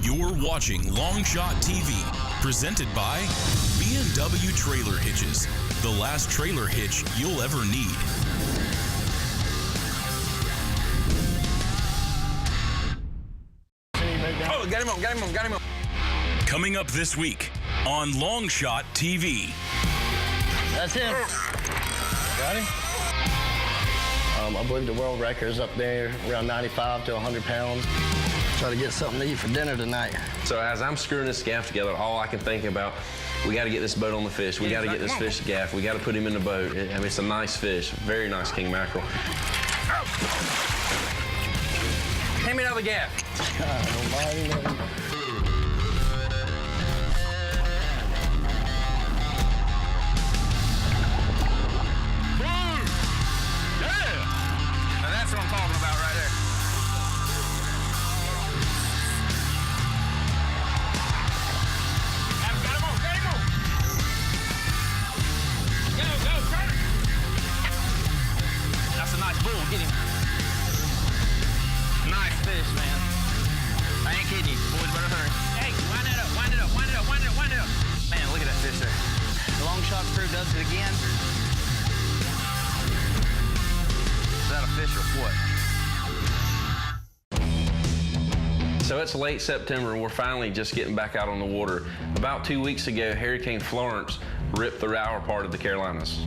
You're watching Longshot TV, presented by B&W Trailer Hitches, the last trailer hitch you'll ever need. Oh, got him on. Coming up this week on Longshot TV. That's him. Got him? I believe the world record is up there around 95 to 100 pounds. Try to get something to eat for dinner tonight. So as I'm screwing this gaff together, all I can think about, we got to get this boat on the fish. We got to get this fish gaff. We got to put him in the boat. I mean, it's a nice fish, very nice king mackerel. Hand me another gaff. I don't mind. That's what I'm talking about right there. Got him on. Go, turn. That's a nice bull, get him. Nice fish, man. I ain't kidding you, boys better hurry. Hey, wind it up. Man, look at that fish there. The Longshot crew does it again. Is that a fish or what? So it's late September and we're finally just getting back out on the water. About 2 weeks ago, Hurricane Florence ripped through our part of the Carolinas.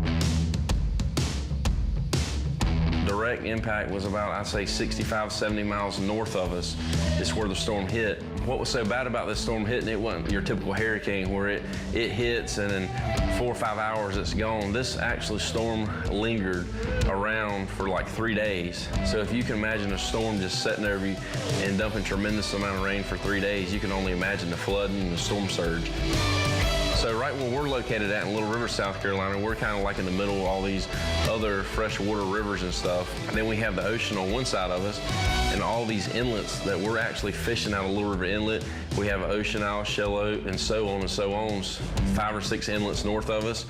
Direct impact was about, I'd say, 65, 70 miles north of us. Is where the storm hit. What was so bad about this storm hitting, it wasn't your typical hurricane where it hits and in 4 or 5 hours it's gone. This actually storm lingered around for like 3 days. So if you can imagine a storm just setting over you and dumping tremendous amount of rain for 3 days, you can only imagine the flooding and the storm surge. So right where we're located at in Little River, South Carolina, we're kind of like in the middle of all these other freshwater rivers and stuff. And then we have the ocean on one side of us and all these inlets that we're actually fishing out of Little River Inlet. We have Ocean Isle, Shallow, and so on and so on. 5 or 6 inlets north of us,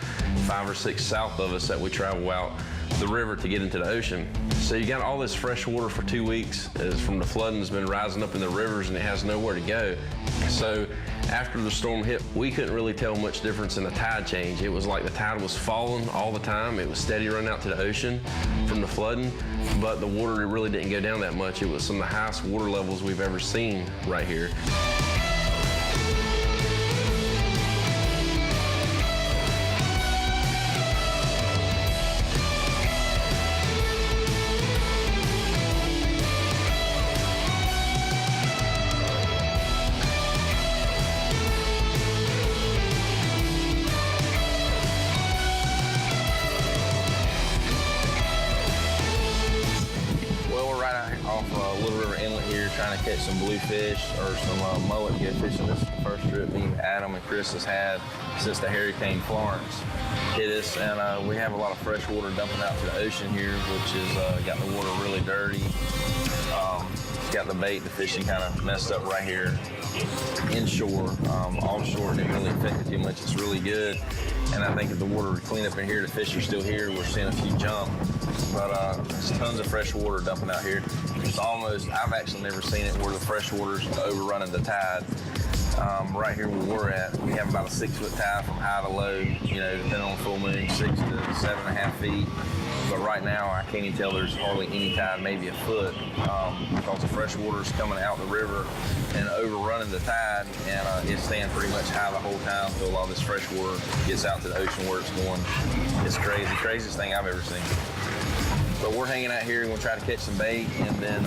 5 or 6 south of us that we travel out the river to get into the ocean. So you got all this fresh water for 2 weeks as from the flooding has been rising up in the rivers and it has nowhere to go. So after the storm hit, we couldn't really tell much difference in the tide change. It was like the tide was falling all the time. It was steady running out to the ocean from the flooding, but the water really didn't go down that much. It was some of the highest water levels we've ever seen right here. Little River Inlet here trying to catch some bluefish or some mullet good fishing. This is the first trip me, Adam, and Chris has had since the Hurricane Florence hit us, and we have a lot of fresh water dumping out to the ocean here, which has got the water really dirty. It's got the bait, the fishing kind of messed up right here inshore. Offshore didn't really affect it too much. It's really good, and I think if the water would clean up in here, the fish are still here. We're seeing a few jump, but there's tons of fresh water dumping out here. It's almost, I've actually never seen it where the fresh water's overrunning the tide. Right here where we're at, we have about a 6-foot tide from high to low, you know, depending on full moon, 6 to 7.5 feet. But right now, I can't even tell there's hardly any tide, maybe a foot, because the fresh water's coming out the river and overrunning the tide, and it's staying pretty much high the whole time until a lot of this fresh water gets out to the ocean where it's going. It's crazy, craziest thing I've ever seen. But we're hanging out here, we're gonna try to catch some bait and then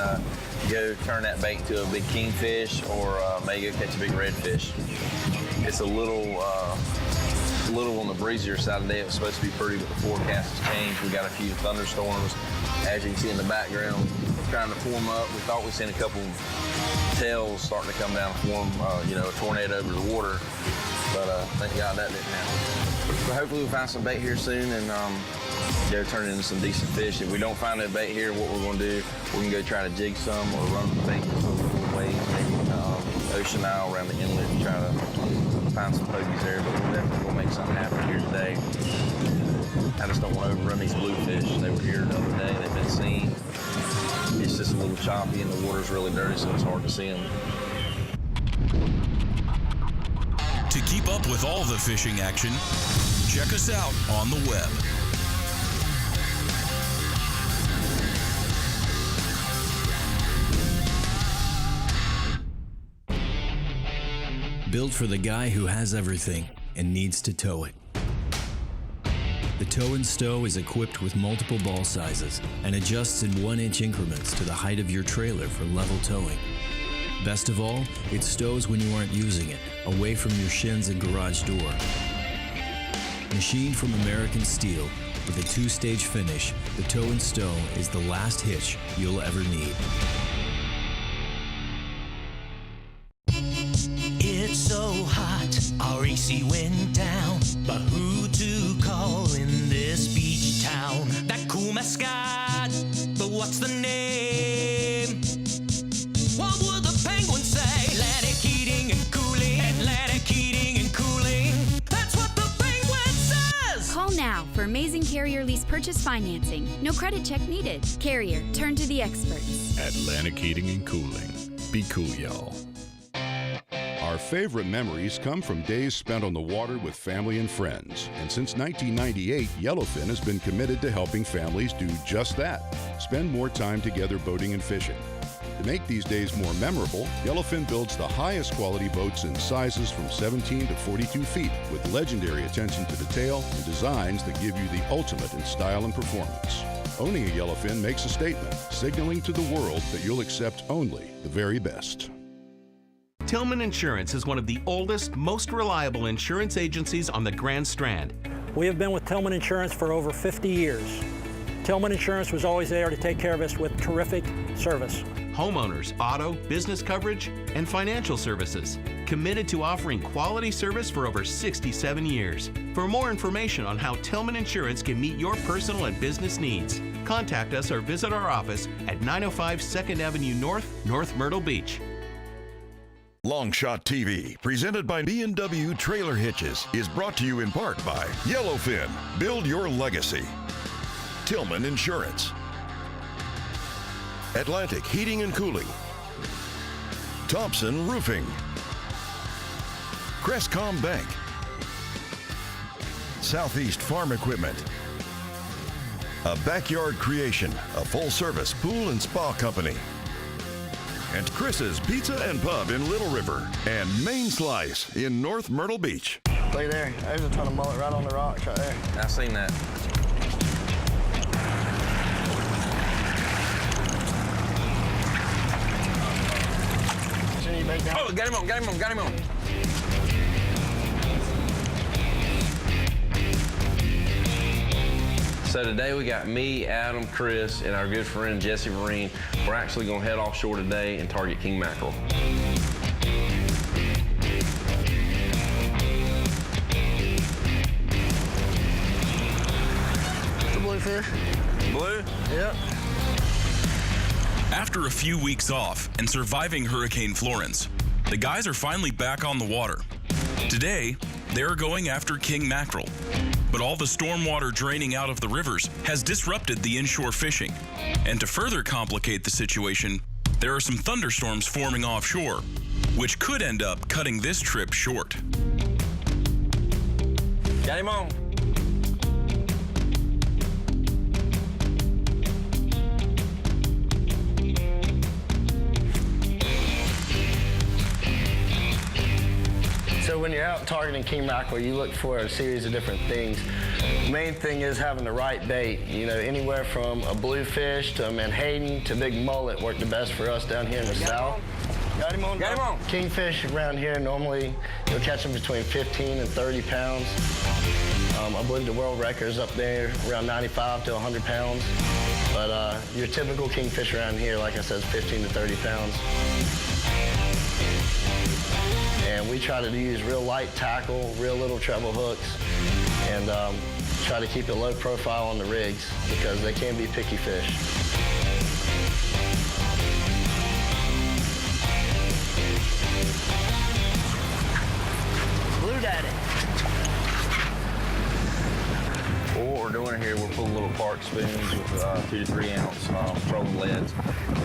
go turn that bait to a big kingfish or maybe go catch a big redfish. It's a little on the breezier side of the day. It was supposed to be pretty, but the forecast has changed. We got a few thunderstorms, as you can see in the background, trying to form up. We thought we'd seen a couple tails starting to come down and form, you know, a tornado over the water, but thank God that didn't happen. But hopefully we'll find some bait here soon and go turn it into some decent fish. If we don't find that bait here, what we're going to do, we're going to go try to jig some or run the bait some ways, maybe Ocean Isle around the inlet and try to find some pogies there. But we're definitely going to make something happen here today. I just don't want to overrun these bluefish. They were here the other day. They've been seen. It's just a little choppy and the water's really dirty, so it's hard to see them. keep up with all the fishing action, check us out on the web. Built for the guy who has everything and needs to tow it. The Tow and Stow is equipped with multiple ball sizes and adjusts in 1-inch increments to the height of your trailer for level towing. Best of all, it stows when you aren't using it, away from your shins and garage door. Machined from American steel, with a 2-stage finish, the Tow and Stow is the last hitch you'll ever need. It's so hot, our AC went down. But who to call in this beach town? That cool mascot, but what's the name? What would the penguin say? Atlantic heating and cooling, Atlantic heating and cooling. That's what the penguin says! Call now for amazing Carrier lease purchase financing. No credit check needed. Carrier, turn to the experts. Atlantic Heating and Cooling. Be cool, y'all. Our favorite memories come from days spent on the water with family and friends. And since 1998, Yellowfin has been committed to helping families do just that. Spend more time together boating and fishing. To make these days more memorable, Yellowfin builds the highest quality boats in sizes from 17 to 42 feet with legendary attention to detail and designs that give you the ultimate in style and performance. Owning a Yellowfin makes a statement, signaling to the world that you'll accept only the very best. Tillman Insurance is one of the oldest, most reliable insurance agencies on the Grand Strand. We have been with Tillman Insurance for over 50 years. Tillman Insurance was always there to take care of us with terrific service. Homeowners, auto, business coverage, and financial services. Committed to offering quality service for over 67 years. For more information on how Tillman Insurance can meet your personal and business needs, contact us or visit our office at 905 2nd Avenue North, North Myrtle Beach. Longshot TV, presented by B&W Trailer Hitches, is brought to you in part by Yellowfin, build your legacy. Tillman Insurance. Atlantic Heating and Cooling. Thompson Roofing. Crestcom Bank. Southeast Farm Equipment. A Backyard Creation, a full-service pool and spa company. And Chris's Pizza and Pub in Little River, and Main Slice in North Myrtle Beach. Look there, there's a ton of mullet right on the rocks right there. I seen that. Oh, got him on, got him on, got him on. So today we got me, Adam, Chris, and our good friend Jesse Marine. We're actually gonna head offshore today and target king mackerel. The bluefish. Blue? Yep. After a few weeks off and surviving Hurricane Florence, the guys are finally back on the water. Today, they're going after king mackerel. But all the stormwater draining out of the rivers has disrupted the inshore fishing. And to further complicate the situation, there are some thunderstorms forming offshore, which could end up cutting this trip short. Got him on. So when you're out targeting king mackerel, you look for a series of different things. The main thing is having the right bait. You know, anywhere from a bluefish to a menhaden to big mullet work the best for us down here in the south. Got him on. Got him on. Kingfish around here, normally you'll catch them between 15 and 30 pounds. I believe the world record is up there around 95 to 100 pounds. But your typical kingfish around here, like I said, is 15 to 30 pounds. And we try to use real light tackle, real little treble hooks, and try to keep it low profile on the rigs because they can be picky fish. Blue daddy. Oh, we're doing winter here, we're pulling little park spoons with 2 to 3 ounce trolling leads.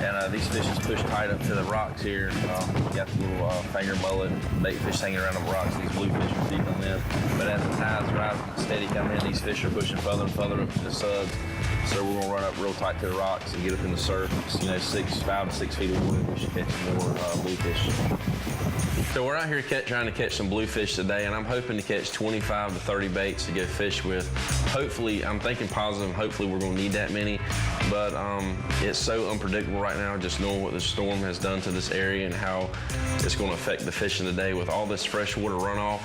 And these fish is pushed tight up to the rocks here. You got the little finger mullet, bait fish hanging around the rocks. These bluefish are feeding them in. But as the tide's rising and steady coming in, these fish are pushing further and further up to the suds. So we're gonna run up real tight to the rocks and get up in the surf. You know, 5 to 6 feet of water, we should catch more bluefish. So we're out here trying to catch some bluefish today, and I'm hoping to catch 25 to 30 baits to go fish with. Hopefully, I'm thinking positive, hopefully we're gonna need that many, but it's so unpredictable right now, just knowing what the storm has done to this area and how it's gonna affect the fishing today. With all this freshwater runoff,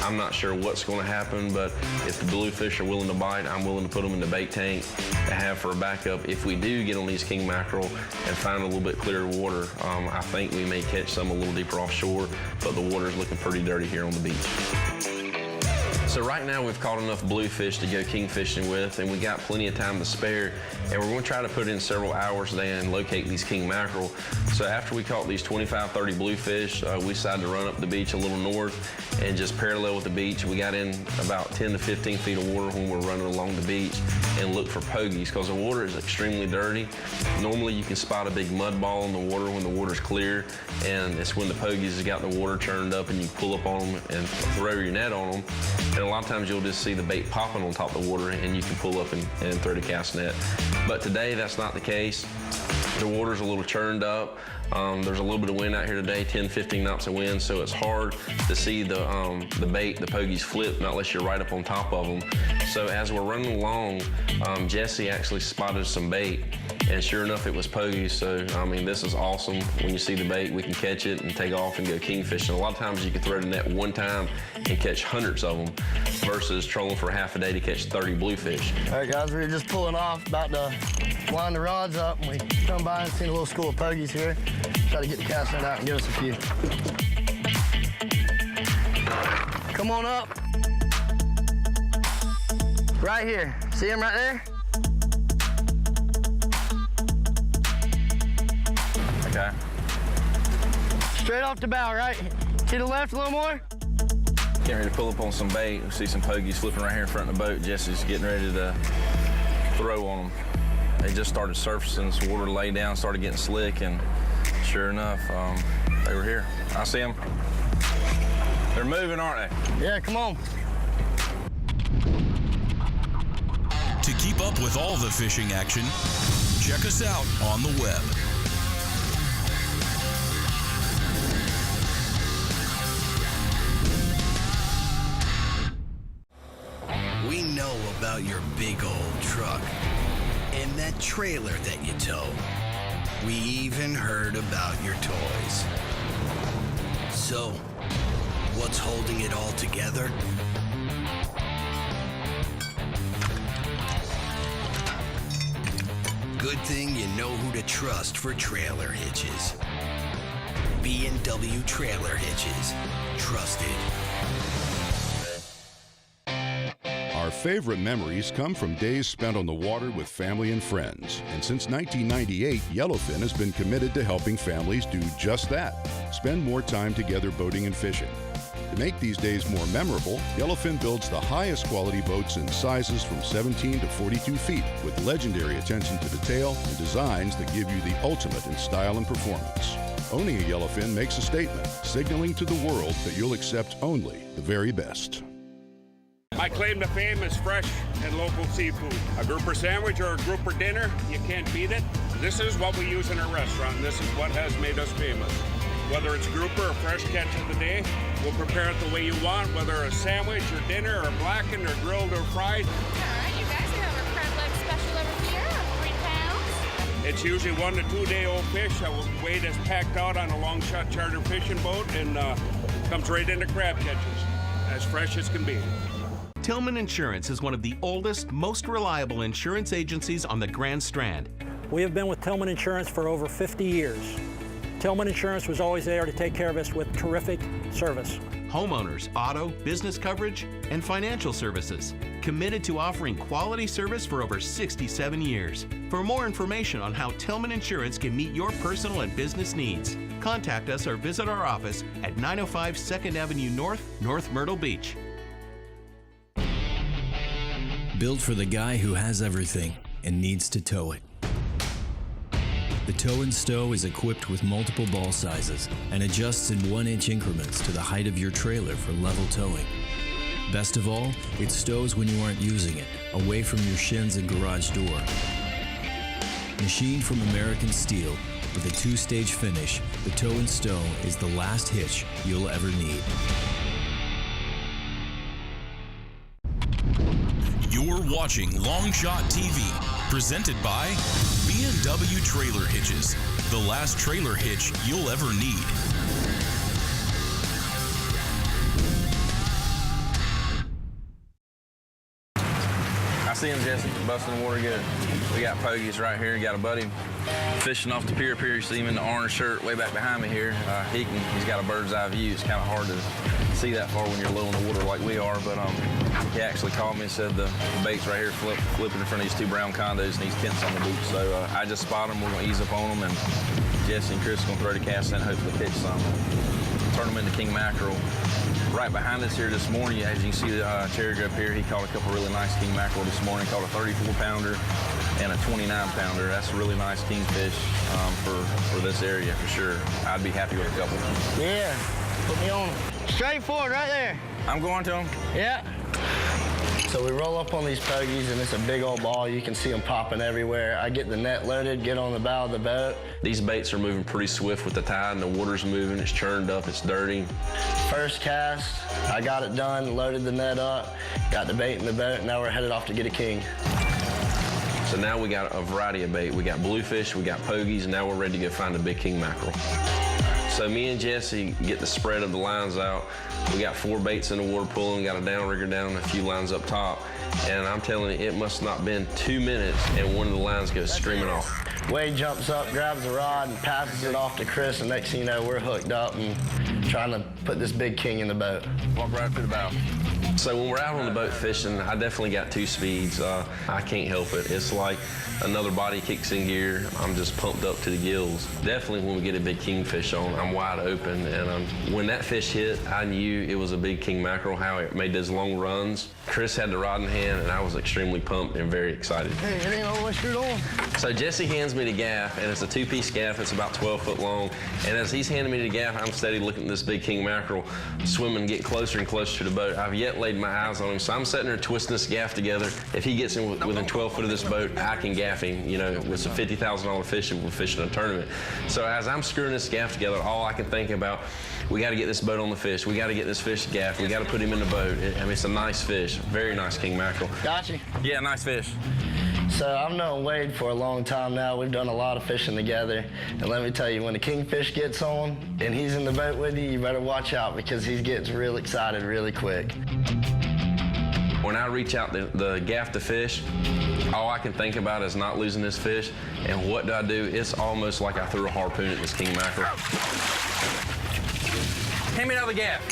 I'm not sure what's gonna happen, but if the bluefish are willing to bite, I'm willing to put them in the bait tank to have for a backup. If we do get on these king mackerel and find a little bit clearer water, I think we may catch some a little deeper offshore, but the water's looking pretty dirty here on the beach. So right now we've caught enough bluefish to go king fishing with, and we got plenty of time to spare, and we're going to try to put in several hours today and locate these king mackerel. So after we caught these 25, 30 bluefish, we decided to run up the beach a little north and just parallel with the beach. We got in about 10 to 15 feet of water when we're running along the beach and look for pogies because the water is extremely dirty. Normally you can spot a big mud ball in the water when the water's clear, and it's when the pogies has got the water turned up and you pull up on them and throw your net on them. And a lot of times you'll just see the bait popping on top of the water and you can pull up and throw the cast net. But today that's not the case. The water's a little churned up. There's a little bit of wind out here today, 10, 15 knots of wind, so it's hard to see the bait, the pogies flip, not unless you're right up on top of them. So as we're running along, Jesse actually spotted some bait, and sure enough, it was pogies. So, I mean, this is awesome. When you see the bait, we can catch it and take off and go king fishing. A lot of times you can throw the net one time and catch hundreds of them versus trolling for half a day to catch 30 bluefish. All right, guys, we're just pulling off, about to line the rods up, and we come by and see a little school of pogies here. Try to get the cast net out and get us a few. Come on up. Right here. See him right there? Okay. Straight off the bow, right? To the left a little more. Getting ready to pull up on some bait. We see some pogies flipping right here in front of the boat. Jesse's getting ready to throw on them. They just started surfacing, some water laid down, started getting slick, and sure enough, they were here. I see them. They're moving, aren't they? Yeah, come on. To keep up with all the fishing action, check us out on the web. We know about your big old truck and that trailer that you tow. We even heard about your toys. So, what's holding it all together? Good thing you know who to trust for trailer hitches. B&W Trailer Hitches. Trusted. Our favorite memories come from days spent on the water with family and friends. And since 1998, Yellowfin has been committed to helping families do just that. Spend more time together boating and fishing. To make these days more memorable, Yellowfin builds the highest quality boats in sizes from 17 to 42 feet with legendary attention to detail and designs that give you the ultimate in style and performance. Owning a Yellowfin makes a statement, signaling to the world that you'll accept only the very best. My claim to fame is fresh and local seafood. A grouper sandwich or a grouper dinner, you can't beat it. This is what we use in our restaurant, and this is what has made us famous. Whether it's grouper or fresh catch of the day, we'll prepare it the way you want, whether a sandwich or dinner or blackened or grilled or fried. All right, you guys have a crab leg special over here of 3 pounds. It's usually 1 to 2 day old fish that weight is packed out on a Longshot charter fishing boat and comes right into crab catchers, as fresh as can be. Tillman Insurance is one of the oldest, most reliable insurance agencies on the Grand Strand. We have been with Tillman Insurance for over 50 years. Tillman Insurance was always there to take care of us with terrific service. Homeowners, auto, business coverage, and financial services. Committed to offering quality service for over 67 years. For more information on how Tillman Insurance can meet your personal and business needs, contact us or visit our office at 905 2nd Avenue North, North Myrtle Beach. Built for the guy who has everything and needs to tow it. The Tow and Stow is equipped with multiple ball sizes and adjusts in 1-inch increments to the height of your trailer for level towing. Best of all, it stows when you aren't using it, away from your shins and garage door. Machined from American steel, with a 2-stage finish, the Tow and Stow is the last hitch you'll ever need. You're watching Longshot TV, presented by B&W Trailer Hitches, the last trailer hitch you'll ever need. I see him, Jesse, busting the water good. We got pogies right here. Got a buddy fishing off the pier. You see him in the orange shirt way back behind me here. He's got a bird's eye view. It's kind of hard to see that far when you're low in the water like we are, but he actually called me and said the bait's right here flipping in front of these 2 brown condos and these pins on the beach. So I just spotted them. We're going to ease up on them, and Jesse and Chris are going to throw the cast in and hopefully catch some. Turn them into king mackerel. Right behind us here this morning, as you can see the Cherry up here, he caught a couple really nice king mackerel this morning. Caught a 34-pounder and a 29-pounder. That's a really nice kingfish for this area for sure. I'd be happy with a couple. Yeah, put me on. Straight forward right there. I'm going to him. Yeah. So we roll up on these pogies, and it's a big old ball. You can see them popping everywhere. I get the net loaded, get on the bow of the boat. These baits are moving pretty swift with the tide, and the water's moving. It's churned up, it's dirty. First cast, I got it done, loaded the net up, got the bait in the boat, and now we're headed off to get a king. So now we got a variety of bait. We got bluefish, we got pogies, and now we're ready to go find a big king mackerel. So me and Jesse get the spread of the lines out. We got 4 baits in the water pulling, got a downrigger down, and a few lines up top. And I'm telling you, it must not been 2 minutes, and one of the lines goes streaming off. Wade jumps up, grabs the rod, and passes it off to Chris, and next thing you know, we're hooked up and trying to put this big king in the boat. Walk right up to the bow. So when we're out on the boat fishing, I definitely got 2 speeds. I can't help it. It's like another body kicks in gear. I'm just pumped up to the gills. Definitely when we get a big kingfish on, I'm wide open. And when that fish hit, I knew it was a big king mackerel, how it made those long runs. Chris had the rod in hand, and I was extremely pumped and very excited. Hey, it ain't all the way straight on. So Jesse hands me the gaff, and it's a 2-piece gaff. It's about 12 foot long. And as he's handing me the gaff, I'm steady looking at this big king mackerel swimming, get closer and closer to the boat. I've yet laid my eyes on him, so I'm sitting there twisting this gaff together. If he gets in within 12 foot of this boat, I can gaff him. You know, with some $50,000 fish, and we're fishing a tournament. So as I'm screwing this gaff together, all I can think about, we got to get this boat on the fish. We got to get this fish gaff. We got to put him in the boat. I mean, it's a nice fish, very nice king mackerel. Gotcha. Yeah, nice fish. So I've known Wade for a long time now. We've done a lot of fishing together. And let me tell you, when the kingfish gets on and he's in the boat with you, you better watch out because he gets real excited really quick. When I reach out the gaff to fish, all I can think about is not losing this fish. And what do? It's almost like I threw a harpoon at this king mackerel. Hand me another gaff.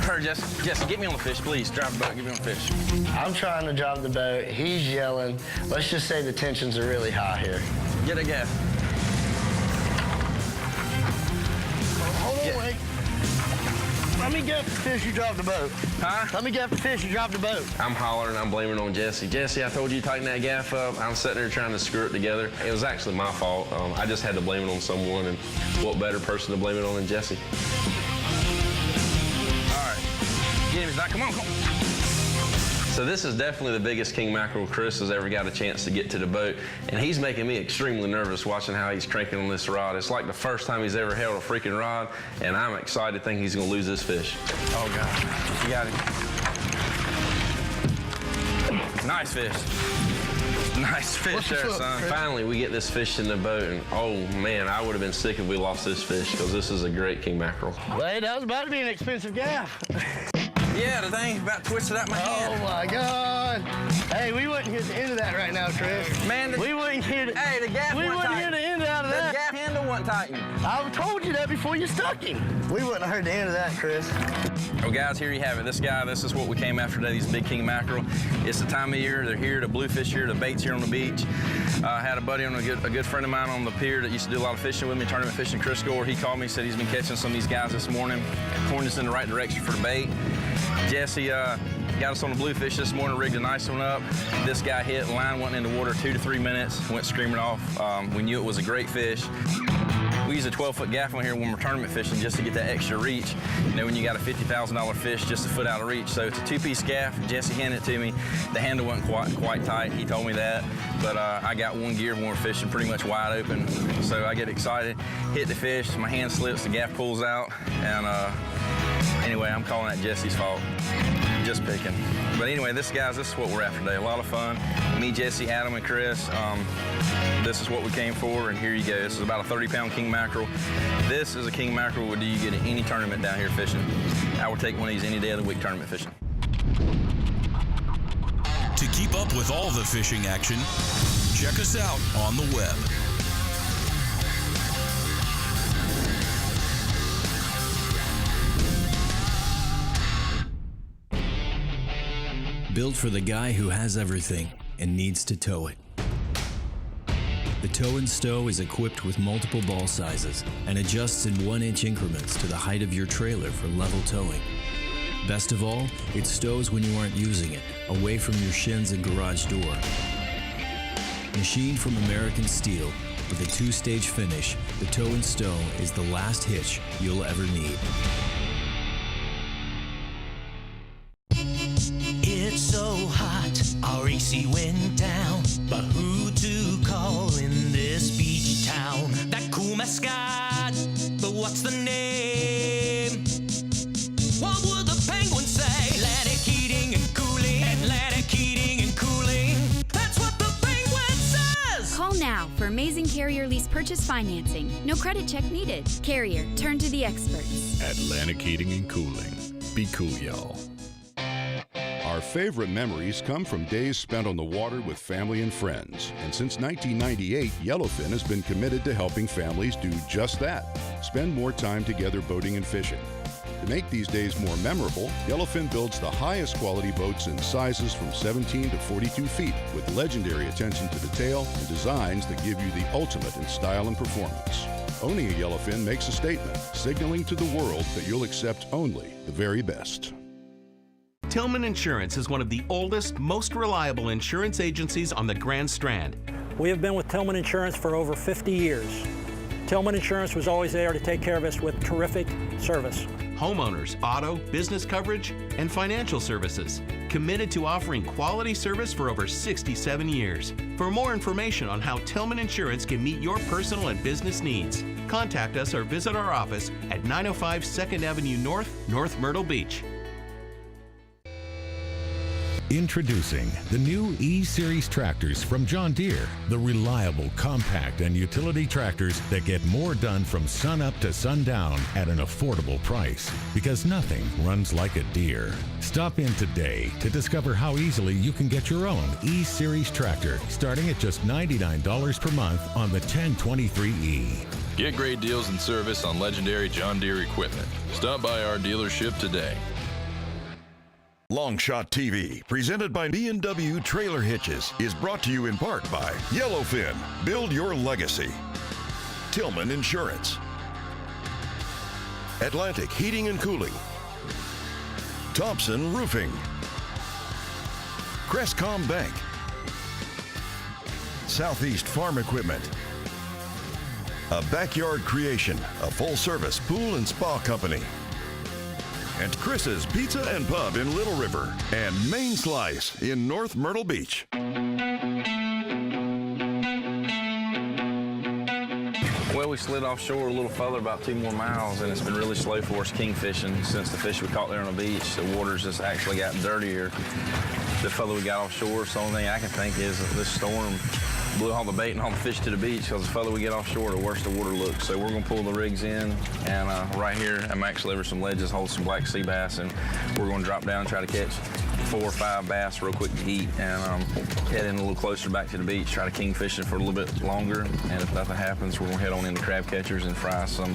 Hurry, Jesse, get me on the fish, please. Drive the boat, get me on the fish. I'm trying to drive the boat. He's yelling. Let's just say the tensions are really high here. Get a gaff. Hold on, Wade. Let me get the fish, you drive the boat. Huh? Let me get the fish, you drive the boat. I'm hollering, I'm blaming on Jesse. Jesse, I told you to tighten that gaff up. I'm sitting there trying to screw it together. It was actually my fault. I just had to blame it on someone, and what better person to blame it on than Jesse? All right. Get him, come on. So this is definitely the biggest king mackerel Chris has ever got a chance to get to the boat, and he's making me extremely nervous watching how he's cranking on this rod. It's like the first time he's ever held a freaking rod, and I'm excited thinking he's gonna lose this fish. Oh God, you got him. Nice fish. Nice fish there, son. Finally, we get this fish in the boat, and oh man, I would have been sick if we lost this fish, because this is a great king mackerel. Wade, that was about to be an expensive gaff. Yeah, the thing's about twisted out my hand. Oh my God. Hey, we wouldn't hear the end of that right now, Chris. Man, we wouldn't hear the, hey, the gaff we wouldn't hear the end out of that. The gaff handle wasn't tightened. I told you that before you stuck him. We wouldn't have heard the end of that, Chris. Well, guys, here you have it. This is what we came after today, these big king mackerel. It's the time of year. They're here, the bluefish here, the bait's here on the beach. I had a buddy, a good friend of mine on the pier that used to do a lot of fishing with me, tournament fishing, Chris Gore. He called me, said he's been catching some of these guys this morning, pointing us in the right direction for the bait. Jesse Got us on the bluefish this morning, rigged a nice one up. This guy hit, line went in the water 2 to 3 minutes, went screaming off. We knew it was a great fish. We use a 12-foot gaff on here when we're tournament fishing just to get that extra reach. You know, when you got a $50,000 fish just a foot out of reach. So it's a 2-piece gaff. Jesse handed it to me. The handle wasn't quite tight. He told me that. But I got one gear when we're fishing pretty much wide open. So I get excited, hit the fish, my hand slips, the gaff pulls out. And anyway, I'm calling that Jesse's fault. Just picking. But anyway, this is what we're after today. A lot of fun. Me, Jesse, Adam, and Chris. This is what we came for, and here you go. This is about a 30-pound king mackerel. This is a king mackerel do you get at any tournament down here fishing. I would take one of these any day of the week tournament fishing. To keep up with all the fishing action, check us out on the web. Built for the guy who has everything and needs to tow it. The Tow and Stow is equipped with multiple ball sizes and adjusts in 1-inch increments to the height of your trailer for level towing. Best of all, it stows when you aren't using it, away from your shins and garage door. Machined from American steel, with a 2-stage finish, the Tow and Stow is the last hitch you'll ever need. It's so hot, our AC went down. But who to call in this beach town? That cool mascot, but what's the name? What would the penguin say? Atlantic heating and cooling, Atlantic heating and cooling. That's what the penguin says! Call now for amazing Carrier lease purchase financing. No credit check needed. Carrier, turn to the experts. Atlantic Heating and Cooling. Be cool, y'all. Our favorite memories come from days spent on the water with family and friends. And since 1998, Yellowfin has been committed to helping families do just that. Spend more time together boating and fishing. To make these days more memorable, Yellowfin builds the highest quality boats in sizes from 17 to 42 feet with legendary attention to detail and designs that give you the ultimate in style and performance. Owning a Yellowfin makes a statement, signaling to the world that you'll accept only the very best. Tillman Insurance is one of the oldest, most reliable insurance agencies on the Grand Strand. We have been with Tillman Insurance for over 50 years. Tillman Insurance was always there to take care of us with terrific service. Homeowners, auto, business coverage, and financial services. Committed to offering quality service for over 67 years. For more information on how Tillman Insurance can meet your personal and business needs, contact us or visit our office at 905 2nd Avenue North, North Myrtle Beach. Introducing the new E-Series tractors from John Deere, the reliable, compact, and utility tractors that get more done from sun up to sundown at an affordable price, because nothing runs like a Deere. Stop in today to discover how easily you can get your own E-Series tractor, starting at just $99 per month on the 1023E. Get great deals and service on legendary John Deere equipment. Stop by our dealership today. Longshot TV, presented by B&W Trailer Hitches, is brought to you in part by Yellowfin, build your legacy. Tillman Insurance. Atlantic Heating and Cooling. Thompson Roofing. Crestcom Bank. Southeast Farm Equipment. A Backyard Creation, a full-service pool and spa company. And Chris's Pizza and Pub in Little River, and Main Slice in North Myrtle Beach. Well, we slid offshore a little further, about 2 more miles, and it's been really slow for us king fishing since the fish we caught there on the beach. The water's just actually gotten dirtier the further we got offshore. So the only thing I can think is that this storm blew all the bait and all the fish to the beach, because the further we get offshore, the worse the water looks. So we're gonna pull the rigs in, and right here, I'm actually over some ledges, hold some black sea bass, and we're gonna drop down and try to catch 4 or 5 bass real quick to eat, and head in a little closer back to the beach, try to king fish it for a little bit longer. And if nothing happens, we're gonna head on into crab catchers and fry some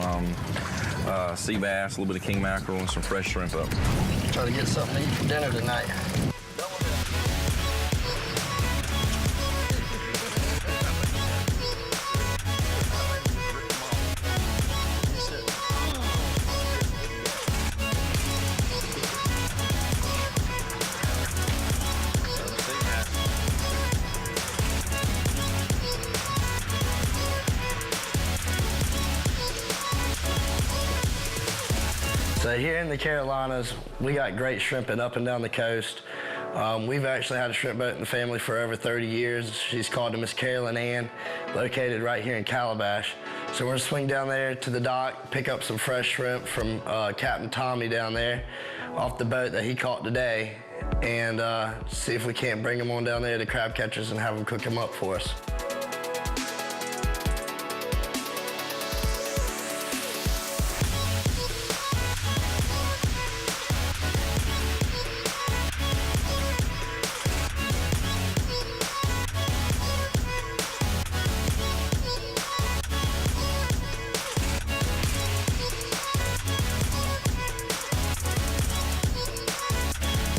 sea bass, a little bit of king mackerel, and some fresh shrimp up. Try to get something to eat for dinner tonight. So here in the Carolinas, we got great shrimping up and down the coast. We've actually had a shrimp boat in the family for over 30 years. She's called the Miss Carolyn Ann, located right here in Calabash. So we're gonna swing down there to the dock, pick up some fresh shrimp from Captain Tommy down there off the boat that he caught today, and see if we can't bring them on down there to crab catchers and have them cook them up for us.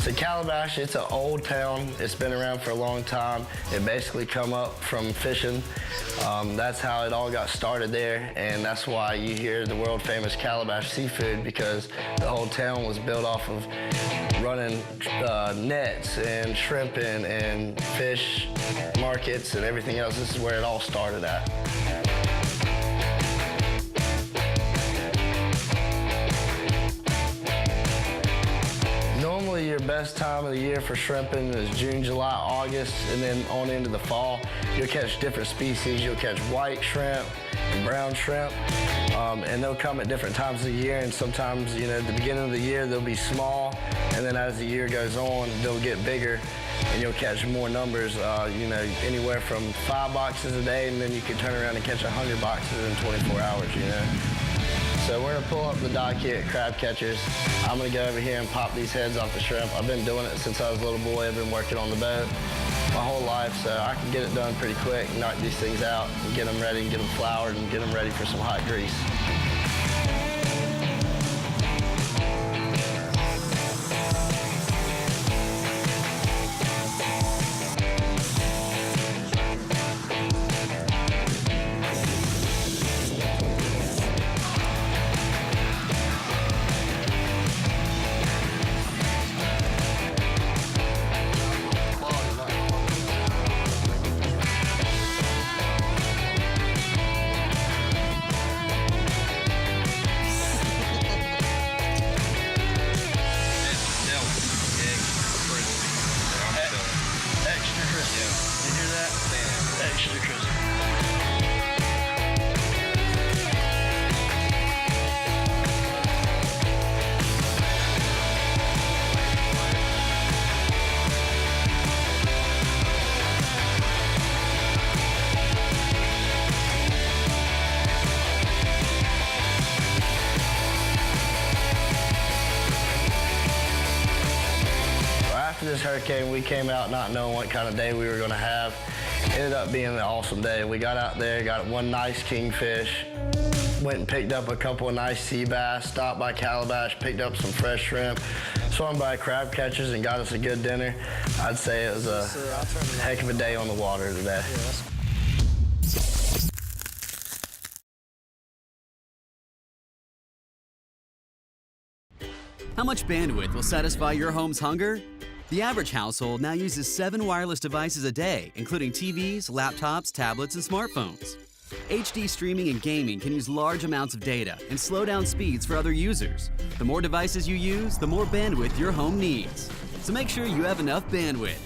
So Calabash, it's an old town. It's been around for a long time. It basically come up from fishing. That's how it all got started there, and that's why you hear the world famous Calabash seafood, because the whole town was built off of running nets and shrimping and fish markets and everything else. This is where it all started at. Normally your best time of the year for shrimping is June, July, August, and then on into the fall. You'll catch different species. You'll catch white shrimp and brown shrimp, and they'll come at different times of the year, and sometimes, you know, at the beginning of the year they'll be small, and then as the year goes on, they'll get bigger, and you'll catch more numbers, you know, anywhere from 5 boxes a day, and then you can turn around and catch 100 boxes in 24 hours, you know. So we're gonna pull up the dock here at Crab Catchers. I'm gonna go over here and pop these heads off the shrimp. I've been doing it since I was a little boy. I've been working on the boat my whole life, so I can get it done pretty quick, knock these things out, and get them ready, and get them floured, and get them ready for some hot grease. After this hurricane, we came out not knowing what kind of day we were going to have. It ended up being an awesome day. We got out there, got one nice kingfish, went and picked up a couple of nice sea bass, stopped by Calabash, picked up some fresh shrimp, swung by Crab Catchers, and got us a good dinner. I'd say it was a heck of a day on the water today. How much bandwidth will satisfy your home's hunger? The average household now uses 7 wireless devices a day, including TVs, laptops, tablets, and smartphones. HD streaming and gaming can use large amounts of data and slow down speeds for other users. The more devices you use, the more bandwidth your home needs. So make sure you have enough bandwidth.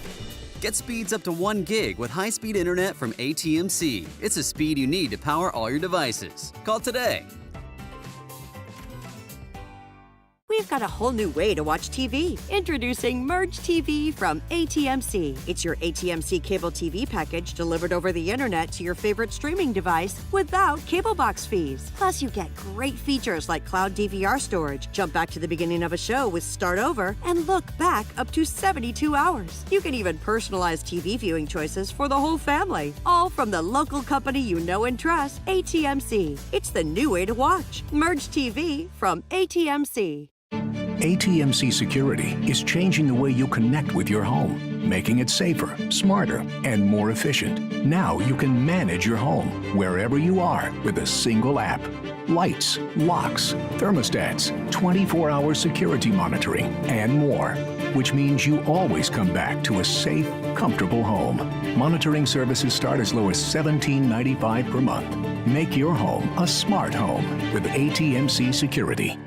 Get speeds up to 1 gig with high-speed internet from AT&C. It's a speed you need to power all your devices. Call today. We've got a whole new way to watch TV. Introducing Merge TV from AT&C. It's your AT&C cable TV package delivered over the internet to your favorite streaming device without cable box fees. Plus, you get great features like cloud DVR storage, jump back to the beginning of a show with Start Over, and look back up to 72 hours. You can even personalize TV viewing choices for the whole family. All from the local company you know and trust, AT&C. It's the new way to watch. Merge TV from AT&C. AT&C Security is changing the way you connect with your home, making it safer, smarter, and more efficient. Now you can manage your home wherever you are with a single app. Lights, locks, thermostats, 24-hour security monitoring, and more, which means you always come back to a safe, comfortable home. Monitoring services start as low as $17.95 per month. Make your home a smart home with AT&C Security.